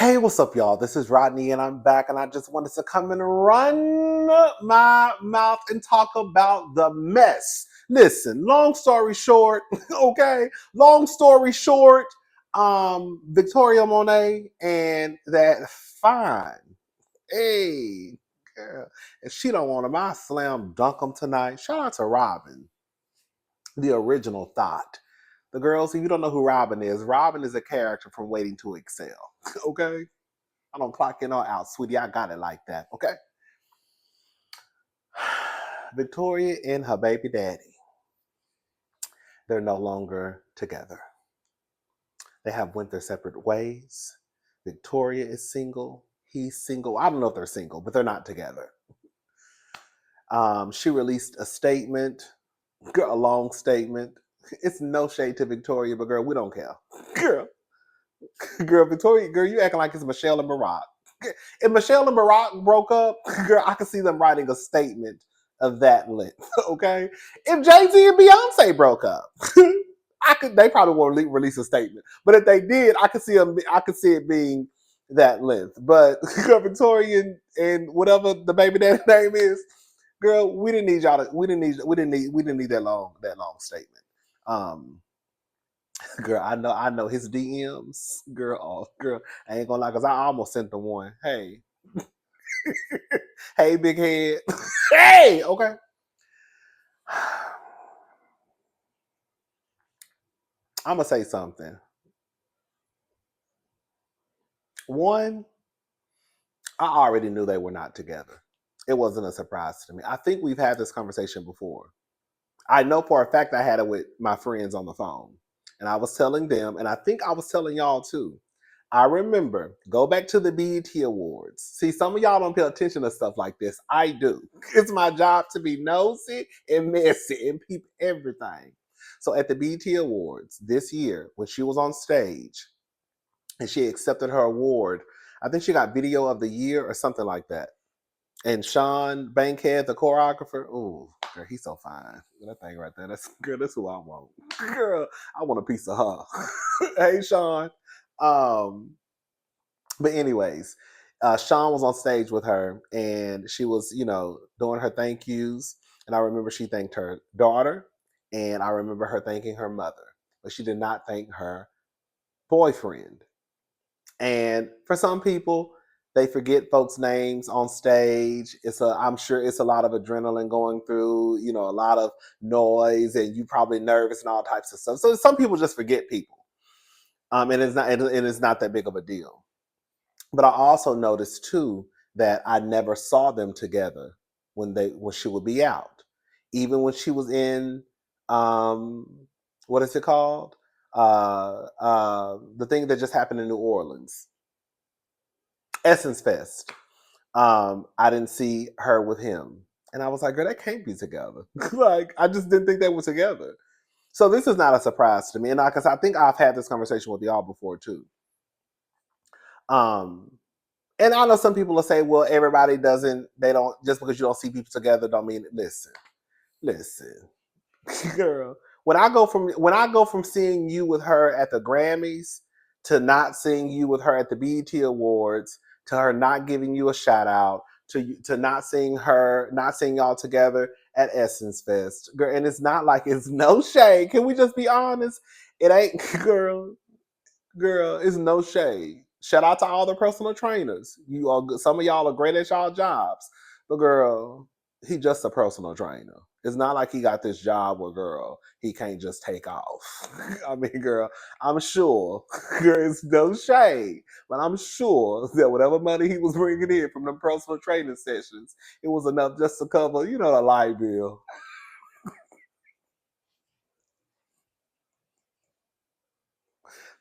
Hey, what's up, y'all? This is Rodney, and I'm back, and I just wanted to come and run my mouth and talk about the mess. Listen, long story short, okay, long story short, Victoria Monet and that fine, hey, girl, if she don't want him, I slam dunk him tonight. Shout out to Robin, the original thought. The girls, if you don't know who Robin is a character from Waiting to Excel, okay? I don't clock in or out, sweetie. I got it like that. Okay. Victoria and her baby daddy, they're no longer together. They have went their separate ways. Victoria is single. He's single. I don't know if they're single, but they're not together. She released a statement, a long statement. It's no shade to Victoria, but girl, we don't care. Girl, Victoria, girl, you acting like it's Michelle and Barack. If Michelle and Barack broke up, girl, I could see them writing a statement of that length. Okay, if Jay-Z and Beyonce broke up, they probably won't release a statement. But if they did, I could see it being that length. But Victoria and whatever the baby daddy name is, girl, we didn't need that long statement. Girl, I know his DMs. Girl, oh, girl, I ain't gonna lie, cause I almost sent them one. Hey, hey, big head. Hey, okay. I'm gonna say something. One, I already knew they were not together. It wasn't a surprise to me. I think we've had this conversation before. I know for a fact I had it with my friends on the phone. And I was telling them, and I think I was telling y'all too. I remember, go back to the BET Awards. See, some of y'all don't pay attention to stuff like this. I do. It's my job to be nosy and messy and peep everything. So at the BET Awards this year, when she was on stage and she accepted her award, I think she got Video of the Year or something like that. And Sean Bankhead, the choreographer, ooh, girl, he's so fine. That thing right there, that's who I want. Girl, I want a piece of her. Hey, Sean. Um, but anyways, Sean was on stage with her, and she was, doing her thank yous. And I remember she thanked her daughter, and I remember her thanking her mother, but she did not thank her boyfriend. And for some people, they forget folks' names on stage. I'm sure it's a lot of adrenaline going through, a lot of noise, and you probably nervous and all types of stuff. So some people just forget people, and it's not that big of a deal. But I also noticed too that I never saw them together when she would be out, even when she was in what is it called? The thing that just happened in New Orleans, Essence Fest. I didn't see her with him. And I was like, girl, that can't be together. Like, I just didn't think they were together. So this is not a surprise to me. And because I think I've had this conversation with y'all before too. Um, and I know some people will say, well, they don't, just because you don't see people together don't mean it. Listen, girl. When I go from seeing you with her at the Grammys to not seeing you with her at the BET Awards, to her not giving you a shout out, to not seeing y'all together at Essence Fest, girl. And it's not like it's no shade. Can we just be honest? It ain't, girl. It's no shade. Shout out to all the personal trainers. Some of y'all are great at y'all jobs, but girl, he just a personal trainer. It's not like he got this job where, girl, he can't just take off. I mean, girl, I'm sure, girl, it's no shade, but I'm sure that whatever money he was bringing in from the personal training sessions, it was enough just to cover, the light bill.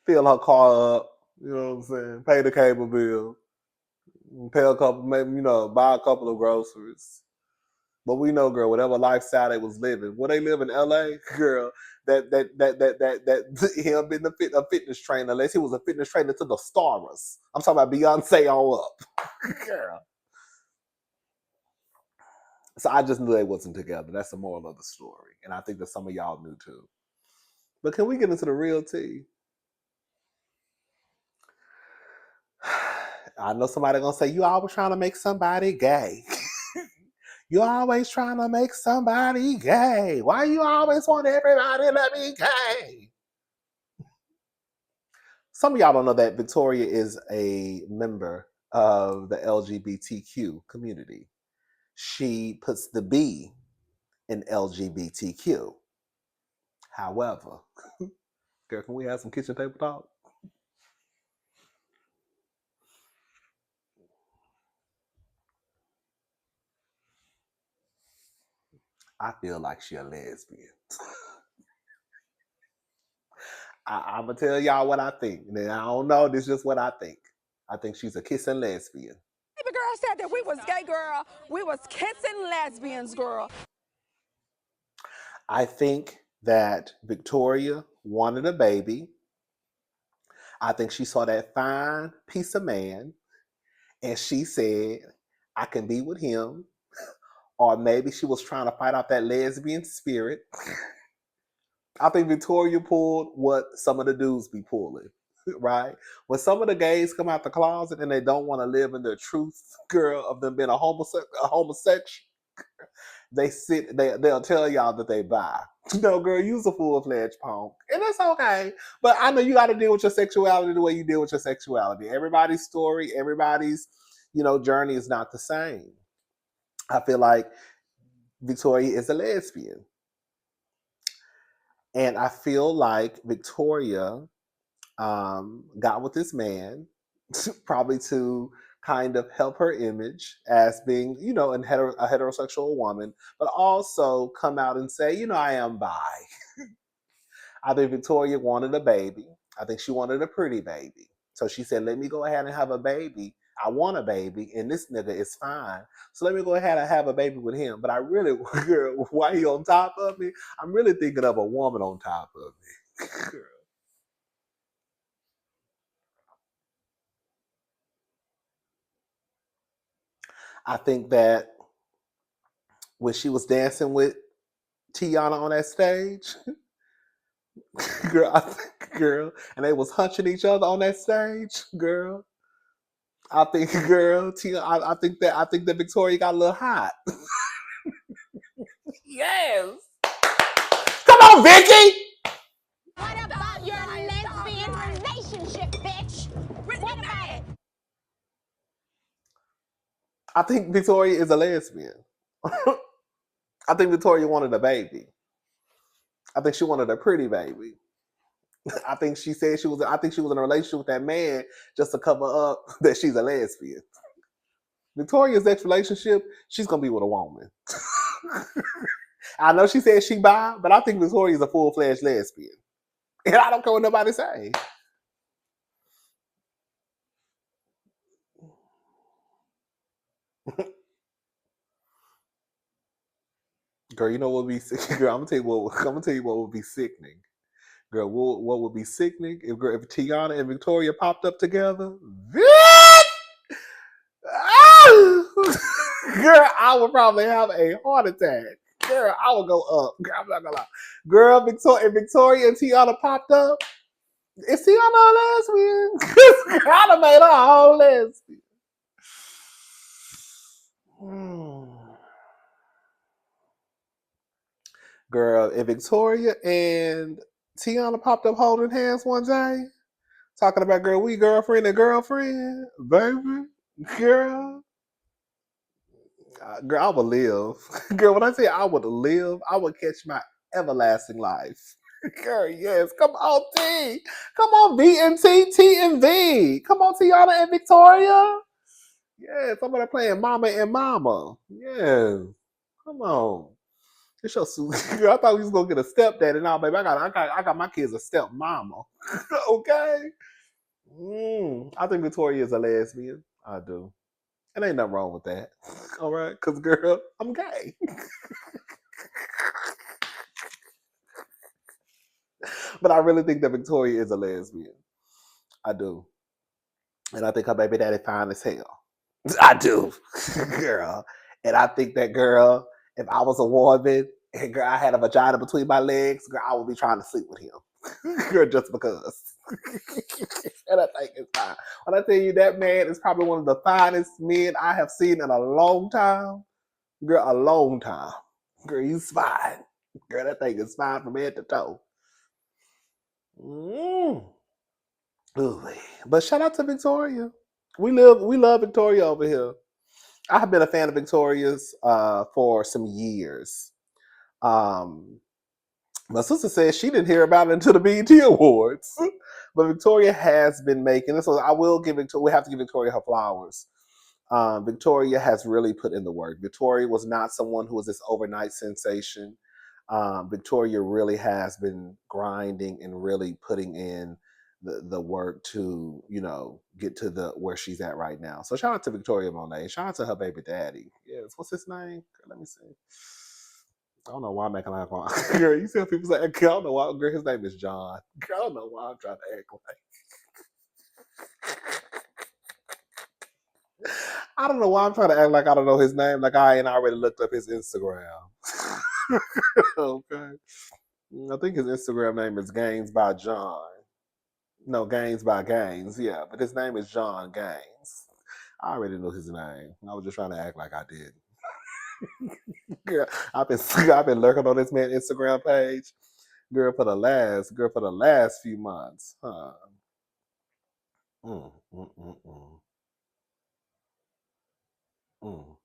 Fill her car up, you know what I'm saying? Pay the cable bill, pay a couple, maybe, buy a couple of groceries. But we know, girl, whatever lifestyle they was living, where they live in LA, girl, that him being a fitness trainer, unless he was a fitness trainer to the stars. I'm talking about Beyonce all up. Girl. So I just knew they wasn't together. That's the moral of the story. And I think that some of y'all knew too. But can we get into the real tea? I know somebody gonna say, you always trying to make somebody gay. You always trying to make somebody gay. Why you always want everybody to be gay? Some of y'all don't know that Victoria is a member of the LGBTQ community. She puts the B in LGBTQ. However, girl, can we have some kitchen table talk? I feel like she a lesbian. I'm gonna tell y'all what I think. Now, I don't know. This is just what I think. I think she's a kissing lesbian. Baby girl said that we was gay, girl. We was kissing lesbians, girl. I think that Victoria wanted a baby. I think she saw that fine piece of man and she said, I can be with him. Or maybe she was trying to fight off that lesbian spirit. I think Victoria pulled what some of the dudes be pulling, right? When some of the gays come out the closet and they don't want to live in their truth, girl, of them being a homosexual, they'll tell y'all that they bi. No, girl, you's a full-fledged punk. And it's okay. But I know you got to deal with your sexuality the way you deal with your sexuality. Everybody's story, everybody's, journey is not the same. I feel like Victoria is a lesbian. And I feel like Victoria got with this man probably to kind of help her image as being, a heterosexual woman, but also come out and say, I am bi. I think Victoria wanted a baby. I think she wanted a pretty baby. So she said, let me go ahead and have a baby. I want a baby, and this nigga is fine. So let me go ahead and have a baby with him. But I really, girl, why he on top of me? I'm really thinking of a woman on top of me. Girl. I think that when she was dancing with Tiana on that stage, girl, and they was hunching each other on that stage, girl. I think, girl, I think that Victoria got a little hot. Yes. Come on, Vicky. What about your lesbian relationship, bitch? What about it? I think Victoria is a lesbian. I think Victoria wanted a baby. I think she wanted a pretty baby. I think she said she was. I think she was in a relationship with that man just to cover up that she's a lesbian. Victoria's next relationship, she's gonna be with a woman. I know she said she bi, but I think Victoria's a full-fledged lesbian. And I don't care what nobody say. Girl, you know what would be girl, I'm gonna tell you what would be sickening. Girl, what would be sickening if Tiana and Victoria popped up together? Girl, I would probably have a heart attack. Girl, I would go up. Girl, I'm not gonna lie. Girl, Victoria and Tiana popped up. Is Tiana a lesbian? I'd have made her a whole lesbian. Girl, if Victoria and Tiana popped up holding hands one day, talking about girl, we girlfriend and girlfriend, baby, girl. Girl, I would live. Girl, when I say I would live, I would catch my everlasting life. Girl, yes. Come on, T. Come on, V and T, T and V. Come on, Tiana and Victoria. Yeah, somebody playing Mama and Mama. Yeah. Come on. It's your girl, I thought we was gonna get a stepdaddy. Now, baby, I got my kids a stepmama. Okay. I think Victoria is a lesbian. I do. And ain't nothing wrong with that. All right, because girl, I'm gay. But I really think that Victoria is a lesbian. I do. And I think her baby daddy fine as hell. I do. Girl. And I think that if I was a woman and girl, I had a vagina between my legs, girl, I would be trying to sleep with him. Girl, just because. And I think it's fine. When I tell you that man is probably one of the finest men I have seen in a long time. Girl, a long time. Girl, he's fine. Girl, that thing is fine from head to toe. Mm. Ooh, but shout out to Victoria. We love Victoria over here. I have been a fan of Victoria's for some years. Um, my sister said she didn't hear about it until the BET Awards, but Victoria has been making this. So I will give Victoria. We have to give Victoria her flowers. Victoria has really put in the work. Victoria was not someone who was this overnight sensation. Victoria really has been grinding and really putting in the work to, get to the where she's at right now. So shout out to Victoria Monet. Shout out to her baby daddy. Yes, what's his name? Let me see. I don't know why I'm acting like girl. You see how people say, I don't know why. Girl, his name is John. Girl, I don't know why I'm trying to act like. I don't know why I'm trying to act like I don't know his name. Like I ain't already looked up his Instagram. Okay. I think his Instagram name is Gaines by John. No, Gaines by Gaines. Yeah, but his name is John Gaines. I already know his name. I was just trying to act like I did. Girl, I've been lurking on this man's Instagram page. Girl, for the last few months. Huh. Mm, mm, mm, mm. Mm,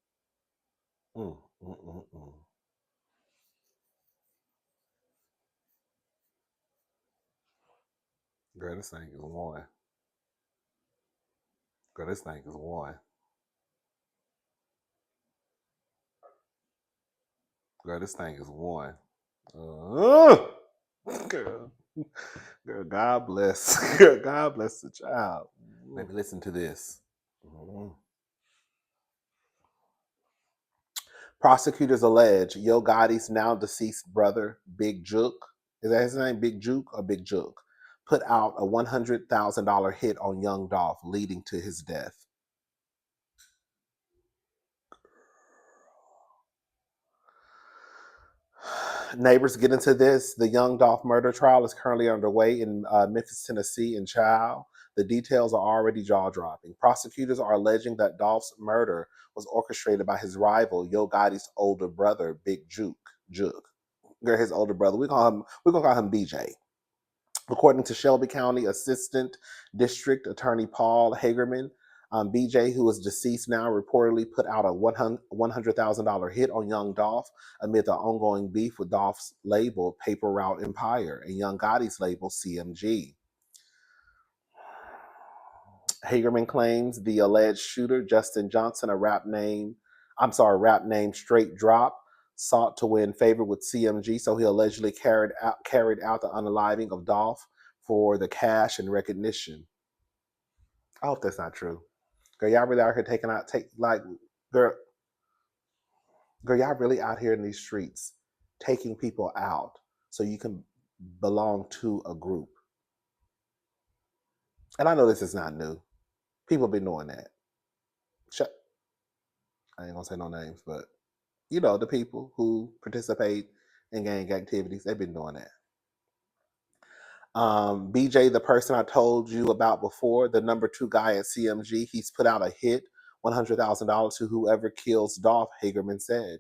mm, mm, mm, mm. Girl, this thing is one. Girl, this thing is one. Girl, this thing is one. Girl, girl, God bless. Girl, God bless the child. Maybe listen to this. Mhm. Prosecutors allege Yo Gotti's now deceased brother, Big Jook, is that his name, Big Jook or Big Jook, put out a $100,000 hit on young Dolph, leading to his death. Neighbors get into this. The young Dolph murder trial is currently underway in Memphis, Tennessee, in Child. The details are already jaw-dropping. Prosecutors are alleging that Dolph's murder was orchestrated by his rival, Yo Gotti's older brother, Big Jook. They're his older brother. We're gonna call him BJ. According to Shelby County Assistant District Attorney Paul Hagerman, BJ, who is deceased now, reportedly put out a $100,000 hit on young Dolph amid the ongoing beef with Dolph's label Paper Route Empire and Young Gotti's label CMG. Hagerman claims the alleged shooter, Justin Johnson, rap name Straight Drop, sought to win favor with CMG, so he allegedly carried out the unaliving of Dolph for the cash and recognition. I hope that's not true. Girl, y'all really out here girl, y'all really out here in these streets taking people out so you can belong to a group. And I know this is not new. People have been doing that. I ain't gonna say no names, but the people who participate in gang activities, they've been doing that. BJ, the person I told you about before, the number 2 guy at CMG, he's put out a hit, $100,000 to whoever kills Dolph, Hagerman said.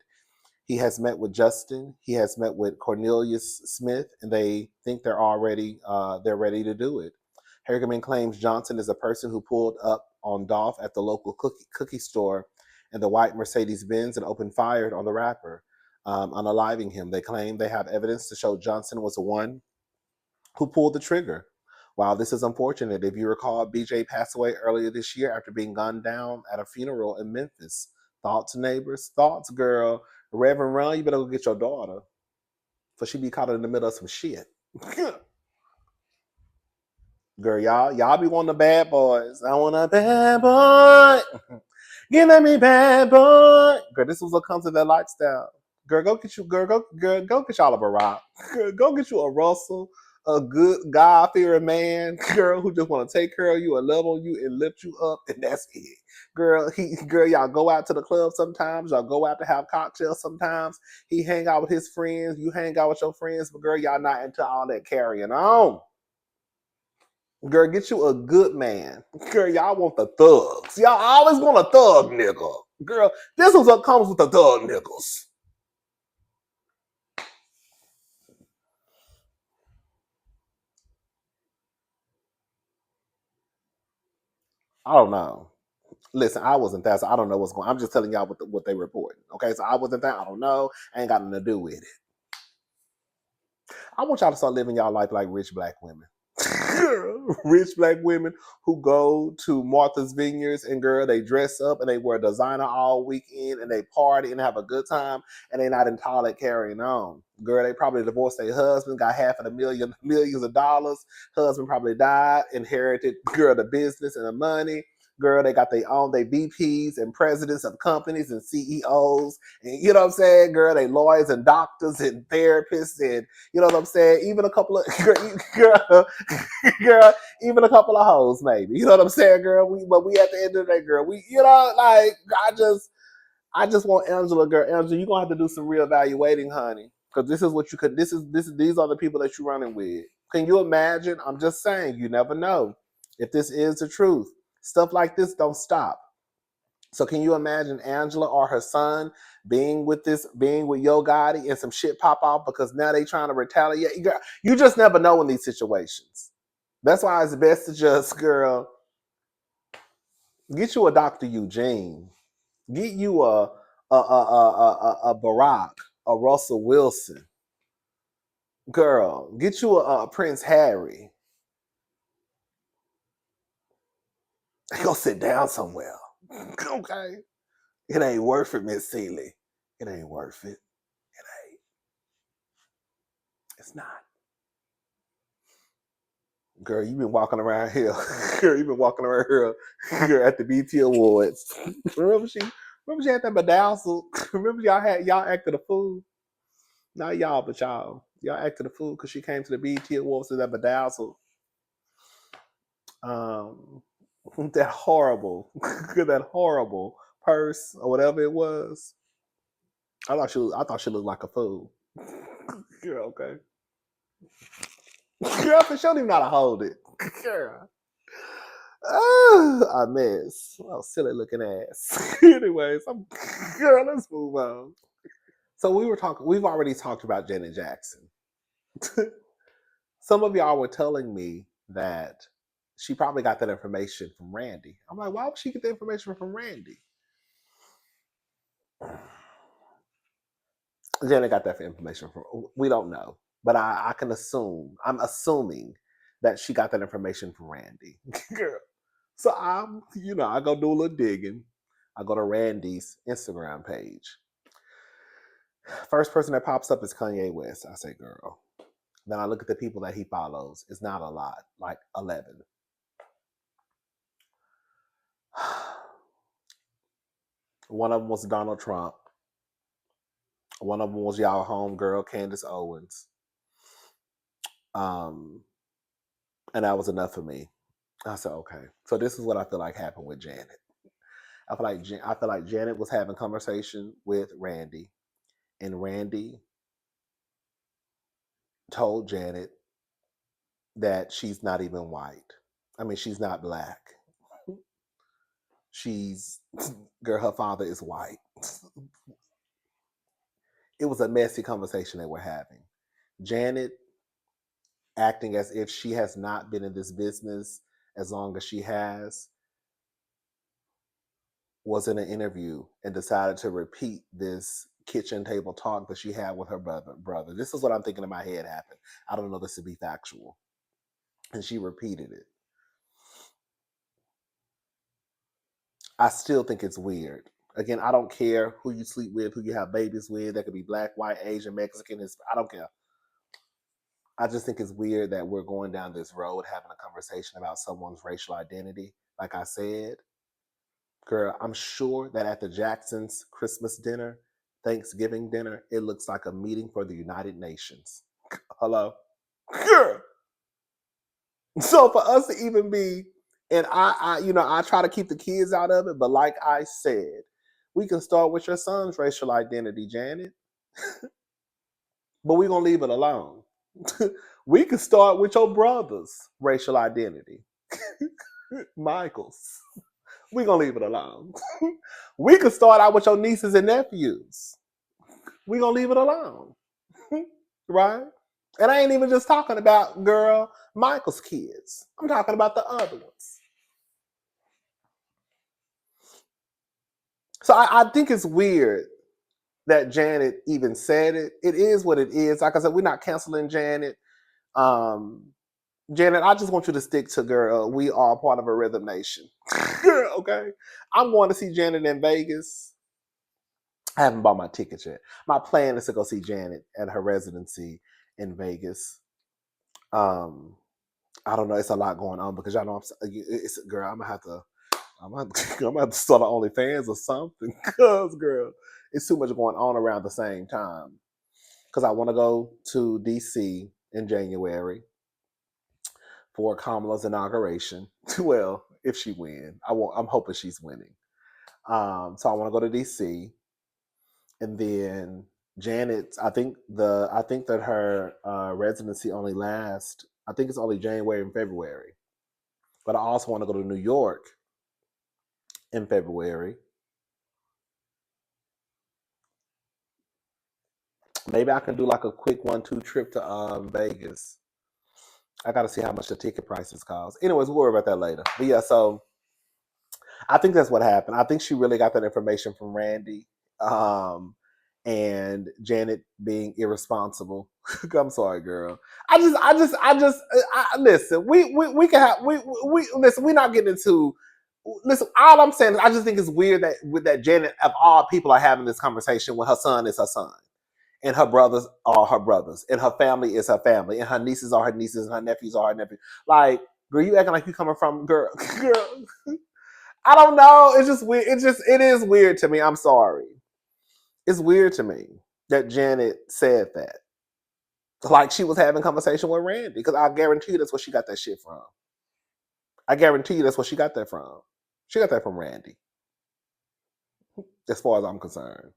He has met with Justin. He has met with Cornelius Smith, and they think they're ready to do it. Hagerman claims Johnson is a person who pulled up on Dolph at the local cookie store in the white Mercedes-Benz and opened fire on the rapper, unaliving him. They claim they have evidence to show Johnson was the one who pulled the trigger. While this is unfortunate, if you recall, BJ passed away earlier this year after being gunned down at a funeral in Memphis. Thoughts, neighbors? Thoughts, girl? Reverend Run, you better go get your daughter, for she be caught in the middle of some shit. Girl, y'all be wanting the bad boys. I want a bad boy. Give me bad boy. Girl, this was what comes with that lifestyle. Girl, go get y'all a Barack. Girl, go get you a Russell, a good God-fearing man, girl, who just want to take care of you and love on you and lift you up, and that's it. Girl, y'all go out to the club sometimes, y'all go out to have cocktails sometimes. He hang out with his friends, you hang out with your friends, but girl, y'all not into all that carrying on. Girl, get you a good man. Girl, y'all want the thugs. Y'all always want a thug nigga. Girl, this is what comes with the thug niggas. I don't know. Listen, I wasn't that, so I don't know what's going on. I'm just telling y'all what they reporting. Okay, so I wasn't that. I don't know. I ain't got nothing to do with it. I want y'all to start living y'all life like rich black women. Rich black women who go to Martha's Vineyards and girl, they dress up and they wear designer all weekend and they party and have a good time and they not entirely carrying on. Girl, they probably divorced their husband, got millions of dollars. Husband probably died, inherited girl the business and the money. Girl, they got their own, they VPs and presidents of companies and CEOs. And you know what I'm saying? Girl, they lawyers and doctors and therapists and you know what I'm saying? Even a couple of girl, even a couple of hoes, maybe. You know what I'm saying, girl? But we at the end of the day, girl, like I just want Angela, girl. Angela, you're gonna have to do some reevaluating, honey. Because this is what you could these are the people that you're running with. Can you imagine? I'm just saying, you never know. If this is the truth. Stuff like this don't stop. So can you imagine Angela or her son being with Yo Gotti and some shit pop off because now they trying to retaliate? You just never know in these situations. That's why it's best to just, girl, get you a Dr. Eugene, get you a Barack, a Russell Wilson, girl, get you a Prince Harry. Go sit down somewhere, okay? It ain't worth it, Miss Seeley. It ain't worth it. It ain't. It's not. Girl, you've been walking around here. Girl, you've been walking around here. Girl, at the BT Awards. Remember she had that bedazzle. Remember y'all acted a fool. Not y'all, but y'all. Y'all acted a fool because she came to the BT Awards with that bedazzle. That horrible purse or whatever it was. I thought she looked like a fool. Girl, okay. Girl, she don't even know how to hold it. Girl. A mess. Oh, silly looking ass. Anyways, girl, let's move on. So we've already talked about Janet Jackson. Some of y'all were telling me that she probably got that information from Randy. I'm like, why would she get the information from Randy? Janet got that information from, we don't know. But I can assume, I'm assuming that she got that information from Randy. Girl. So I go do a little digging. I go to Randy's Instagram page. First person that pops up is Kanye West. I say, girl. Then I look at the people that he follows. It's not a lot, like 11. One of them was Donald Trump. One of them was y'all homegirl, Candace Owens. And that was enough for me. I said, okay. So this is what I feel like happened with Janet. I feel like Janet was having conversation with Randy, and Randy told Janet that she's not even white. I mean, she's not black. Girl, her father is white. It was a messy conversation they were having. Janet acting as if she has not been in this business as long as she has, was in an interview and decided to repeat this kitchen table talk that she had with her brother. This is what I'm thinking in my head happened. I don't know this to be factual. And she repeated it. I still think it's weird. Again, I don't care who you sleep with, who you have babies with. That could be black, white, Asian, Mexican. I don't care. I just think it's weird that we're going down this road having a conversation about someone's racial identity. Like I said, girl, I'm sure that at the Jacksons' Christmas dinner, Thanksgiving dinner, it looks like a meeting for the United Nations. Hello? Girl, So for us to even be, and I try to keep the kids out of it, but like I said, we can start with your son's racial identity, Janet, but we're gonna leave it alone. We can start with your brother's racial identity, Michael's. We're gonna leave it alone. We could start out with your nieces and nephews. We're gonna leave it alone. Right? And I ain't even just talking about girl Michael's kids. I'm talking about the other ones. So I think it's weird that Janet even said it. It is what it is. Like I said, we're not canceling Janet. Janet, I just want you to stick to girl. We are part of a rhythm nation. Okay? I'm going to see Janet in Vegas. I haven't bought my tickets yet. My plan is to go see Janet at her residency in Vegas. I don't know. It's a lot going on because y'all know it's girl. I'm gonna have to start an OnlyFans or something. Cause girl, it's too much going on around the same time. Cause I want to go to DC in January for Kamala's inauguration. Well, if she wins, I'm hoping she's winning. So I want to go to DC, and then Janet. I think that her residency only lasts. I think it's only January and February. But I also want to go to New York in February. Maybe I can do like a quick 1-2 trip to Vegas. I got to see how much the ticket prices cost. Anyways, we'll worry about that later. But yeah, so I think that's what happened. I think she really got that information from Randy, and Janet being irresponsible. I'm sorry, girl. Listen. We can have we listen. We're not getting into. Listen, all I'm saying is I just think it's weird that Janet of all people are having this conversation when her son is her son. And her brothers are her brothers, and her family is her family, and her nieces are her nieces, and her nephews are her nephews. Like, girl, you acting like you coming from girl. I don't know. It's just weird. It is weird to me. I'm sorry. It's weird to me that Janet said that. Like she was having conversation with Randy, because I guarantee you that's where she got that shit from. I guarantee you that's where she got that from. She got that from Randy, as far as I'm concerned.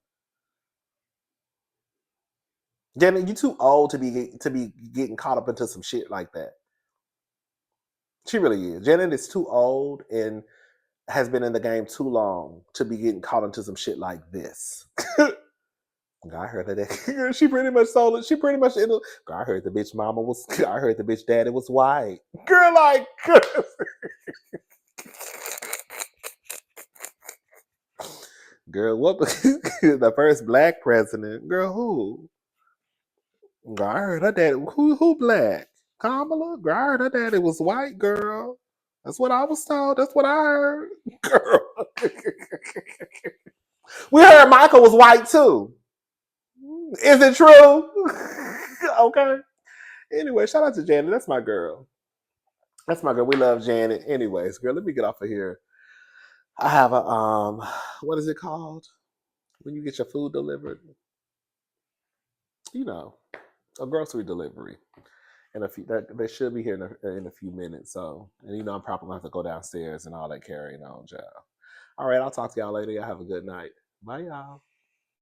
Janet, you too old to be getting caught up into some shit like that. She really is. Janet is too old and has been in the game too long to be getting caught into some shit like this. I heard that she pretty much sold it. She pretty much ended. I heard the bitch mama was. I heard the bitch daddy was white. Girl, like, girl, what? The first black president. Girl, who? Girl, I heard her daddy. Who black? Kamala. Girl, I heard her daddy was white. Girl, that's what I was told. That's what I heard. Girl, we heard Michael was white too. Is it true? Okay. Anyway, shout out to Janet. That's my girl. That's my girl. We love Janet. Anyways, girl, let me get off of here. I have a what is it called when you get your food delivered? You know, a grocery delivery. And they should be here in a few minutes. So, and you know, I'm probably gonna have to go downstairs and all that carrying on, child. All right, I'll talk to y'all later. Y'all have a good night. Bye, y'all.